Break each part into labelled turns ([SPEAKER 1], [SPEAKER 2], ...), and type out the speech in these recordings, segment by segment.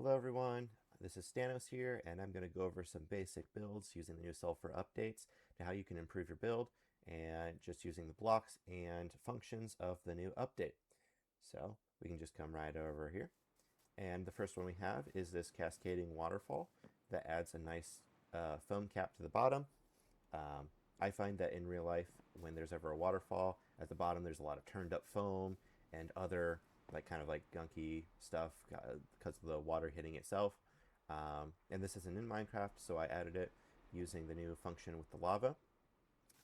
[SPEAKER 1] Hello everyone, this is Stanos here, and I'm going to go over some basic builds using the new Sulfur updates to how you can improve your build and just using the blocks and functions of the new update. So we can just come right over here. And the first one we have is this cascading waterfall that adds a nice foam cap to the bottom. I find that in real life, when there's ever a waterfall, at the bottom there's a lot of turned up foam and other like kind of like gunky stuff because of the water hitting itself. And this isn't in Minecraft, so I added it using the new function with the lava.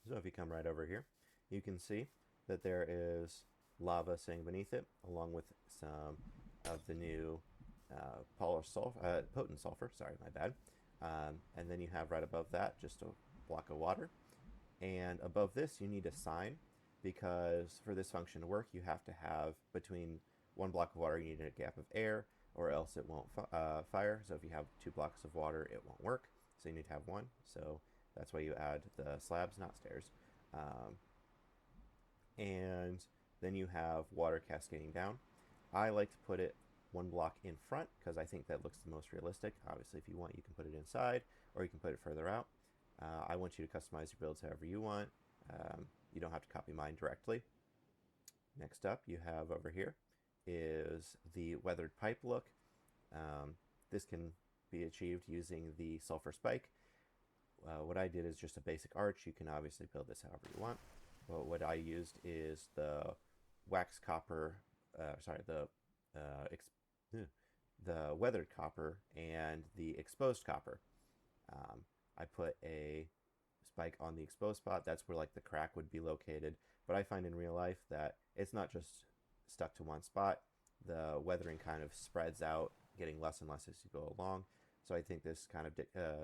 [SPEAKER 1] So if you come right over here, you can see that there is lava sitting beneath it, along with some of the new potent sulfur. Sorry, my bad. And then you have right above that just a block of water. And above this, you need a sign because for this function to work, you have to have between one block of water, you need a gap of air, or else it won't fire. So if you have two blocks of water, it won't work. So you need to have one. So that's why you add the slabs, not stairs. Um, and then you have water cascading down. I like to put it one block in front because I think that looks the most realistic. Obviously, if you want, you can put it inside or you can put it further out. I want you to customize your builds however you want. You don't have to copy mine directly. Next up, you have over here is the weathered pipe look. This can be achieved using the sulfur spike. What I did is just a basic arch. You can obviously build this however you want. But what I used is the wax copper, sorry, uh, ex- the weathered copper and the exposed copper. Um, I put a spike on the exposed spot. That's where like the crack would be located. But I find in real life that it's not just stuck to one spot. The weathering kind of spreads out, getting less and less as you go along. So I think this kind of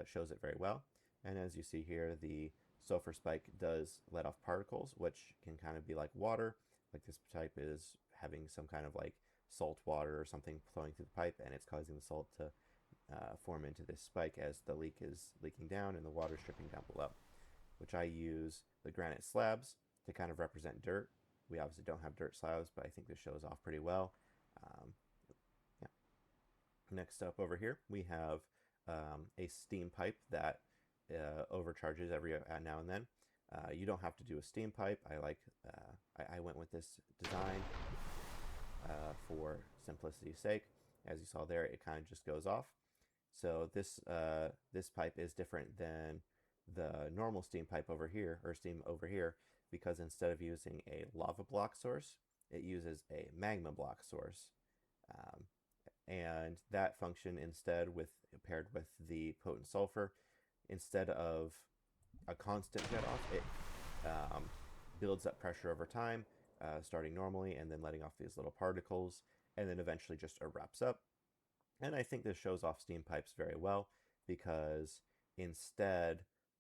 [SPEAKER 1] shows it very well. And as you see here, the sulfur spike does let off particles, which can kind of be like water. Like this type is having some kind of like salt water or something flowing through the pipe, and it's causing the salt to form into this spike as the leak is leaking down and the water is dripping down below, which I use the granite slabs to kind of represent dirt. We obviously don't have dirt slabs, but I think this shows off pretty well. Um, yeah. Next up over here, we have a steam pipe that overcharges every now and then. You don't have to do a steam pipe. I went with this design for simplicity's sake. As you saw there, it kind of just goes off. So this pipe is different than the normal steam pipe over here, or steam over here, because instead of using a lava block source, it uses a magma block source. Um, and that function instead with paired with the potent sulfur, instead of a constant jet off, it builds up pressure over time, starting normally and then letting off these little particles, and then eventually just erupts up. And I think this shows off steam pipes very well because instead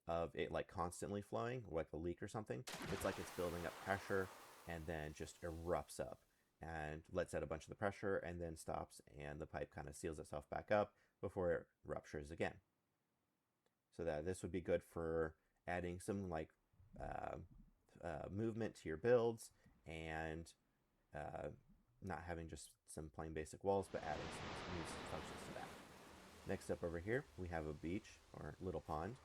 [SPEAKER 1] of it like constantly flowing, like a leak or something, it's like it's building up pressure and then just erupts up and lets out a bunch of the pressure and then stops, and the pipe kind of seals itself back up before it ruptures again. So that this would be good for adding some like uh, movement to your builds and uh, not having just some plain basic walls, but adding some new functions to that. Next up over here, we have a beach or little pond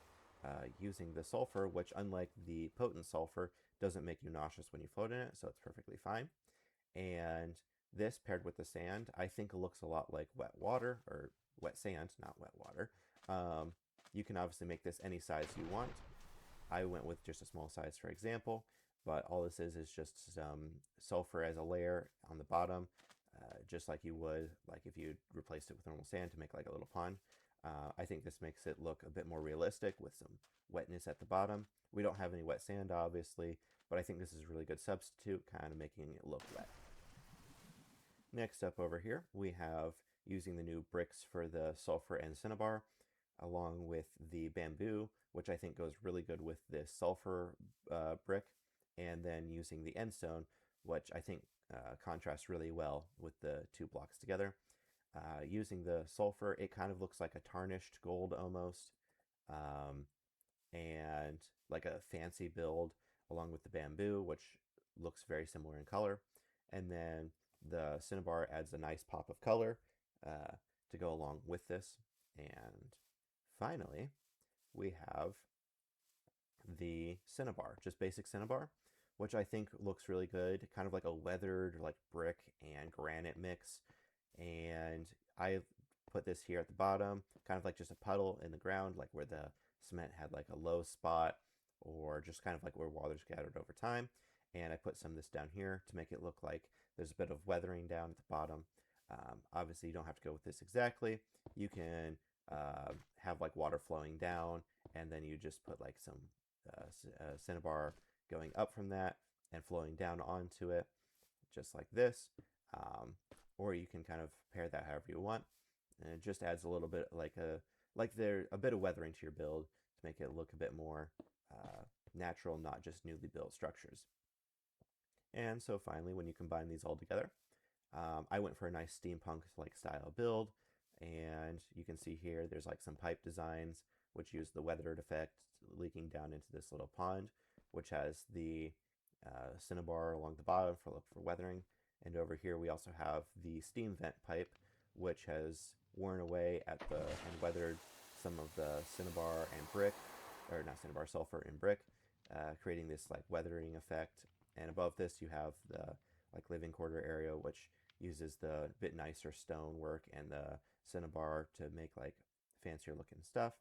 [SPEAKER 1] using the sulfur, which unlike the potent sulfur, doesn't make you nauseous when you float in it, so it's perfectly fine. And this paired with the sand, I think it looks a lot like wet water, or wet sand, not wet water. Um, you can obviously make this any size you want. I went with just a small size for example, but all this is just some sulfur as a layer on the bottom, just like you would like if you replaced it with normal sand to make like a little pond. I think this makes it look a bit more realistic with some wetness at the bottom. We don't have any wet sand, obviously, but I think this is a really good substitute, kind of making it look wet. Next up over here, we have using the new bricks for the sulfur and cinnabar, along with the bamboo, which I think goes really good with this sulfur brick, and then using the end stone, which I think contrasts really well with the two blocks together. Using the sulfur, it kind of looks like a tarnished gold almost, um, and like a fancy build, along with the bamboo, which looks very similar in color. And then the cinnabar adds a nice pop of color uh, to go along with this. And finally, we have the Cinnabar, just basic Cinnabar, which I think looks really good, kind of like a weathered like brick and granite mix. And I put this here at the bottom, kind of like just a puddle in the ground, like where the cement had like a low spot, or just kind of like where water's gathered over time. And I put some of this down here to make it look like there's a bit of weathering down at the bottom. Obviously, you don't have to go with this exactly. You can have like water flowing down, and then you just put like some cinnabar going up from that and flowing down onto it, just like this. Or you can kind of pair that however you want, and it just adds a little bit a bit of weathering to your build to make it look a bit more natural, not just newly built structures. And so finally, when you combine these all together, I went for a nice steampunk like style build, and you can see here there's like some pipe designs which use the weathered effect leaking down into this little pond, which has the cinnabar along the bottom for weathering. And over here we also have the steam vent pipe, which has worn away at the and weathered some of the cinnabar and brick, or not cinnabar, sulfur and brick, creating this like weathering effect. And above this you have the like living quarter area, which uses the bit nicer stone work and the cinnabar to make like fancier looking stuff.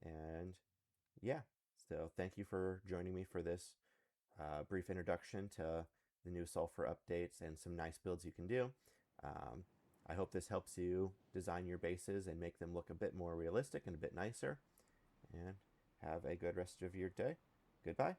[SPEAKER 1] And yeah, so thank you for joining me for this brief introduction to the new Sulfur updates and some nice builds you can do. I hope this helps you design your bases and make them look a bit more realistic and a bit nicer. And have a good rest of your day. Goodbye.